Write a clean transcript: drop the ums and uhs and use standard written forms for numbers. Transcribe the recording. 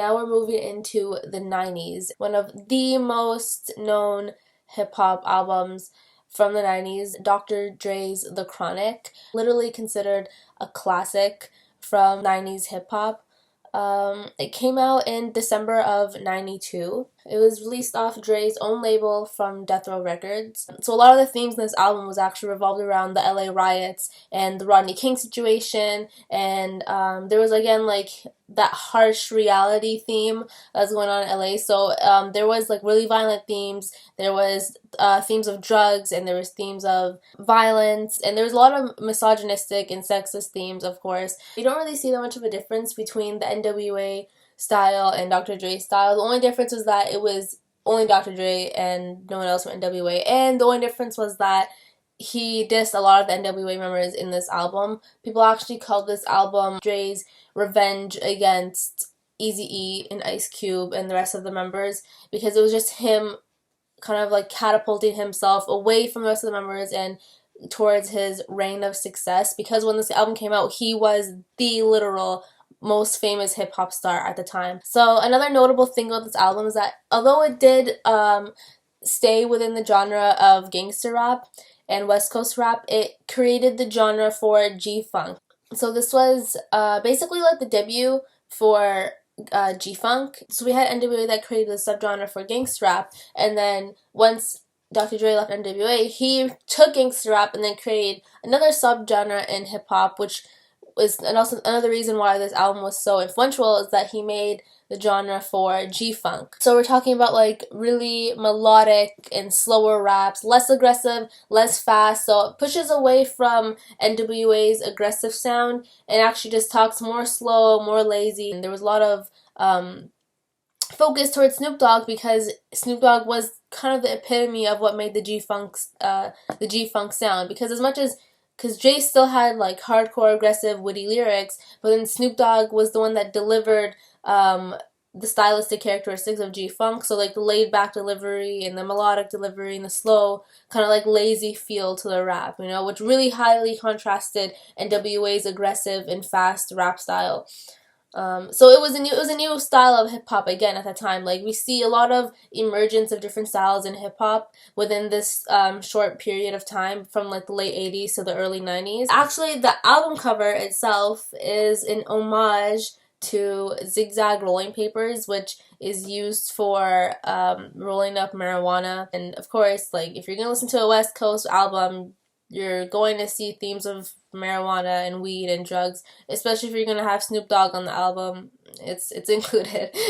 now we're moving into the 90s. One of the most known hip-hop albums from the 90s, Dr. Dre's The Chronic, literally considered a classic from 90s hip-hop. It came out in December of 92. It was released off Dre's own label from Death Row Records. So a lot of the themes in this album was actually revolved around the LA riots and the Rodney King situation, and there was again like that harsh reality theme that's going on in LA. So there was like really violent themes, there was themes of drugs, and there was themes of violence, and there was a lot of misogynistic and sexist themes, of course. You don't really see that much of a difference between the NWA style and Dr. Dre's style. The only difference was that it was only Dr. Dre and no one else from NWA, and the only difference was that he dissed a lot of the NWA members in this album. People actually called this album Dre's revenge against Eazy-E and Ice Cube and the rest of the members, because it was just him kind of like catapulting himself away from the rest of the members and towards his reign of success, because when this album came out, he was the literal most famous hip-hop star at the time. So another notable thing about this album is that although it did stay within the genre of gangster rap and West Coast rap, it created the genre for G-Funk. So this was basically like the debut for G-Funk. So we had NWA that created the subgenre for gangster rap, and then once Dr. Dre left NWA, he took gangster rap and then created another subgenre in hip-hop, which was, and also another reason why this album was so influential is that he made the genre for G-Funk. So we're talking about like really melodic and slower raps, less aggressive, less fast, so it pushes away from NWA's aggressive sound and actually just talks more slow, more lazy. And there was a lot of focus towards Snoop Dogg, because Snoop Dogg was kind of the epitome of what made the G-Funk sound, because as much as Jay still had like hardcore, aggressive, witty lyrics, but then Snoop Dogg was the one that delivered the stylistic characteristics of G-Funk, so like the laid-back delivery and the melodic delivery and the slow, kind of like lazy feel to the rap, you know, which really highly contrasted NWA's aggressive and fast rap style. So it was a new style of hip hop again at that time. Like we see a lot of emergence of different styles in hip hop within this short period of time from like the late 80s to the early 90s. Actually, the album cover itself is an homage to zigzag rolling papers, which is used for rolling up marijuana. And of course, like if you're gonna listen to a West Coast album, you're going to see themes of marijuana and weed and drugs, especially if you're going to have Snoop Dogg on the album. It's included.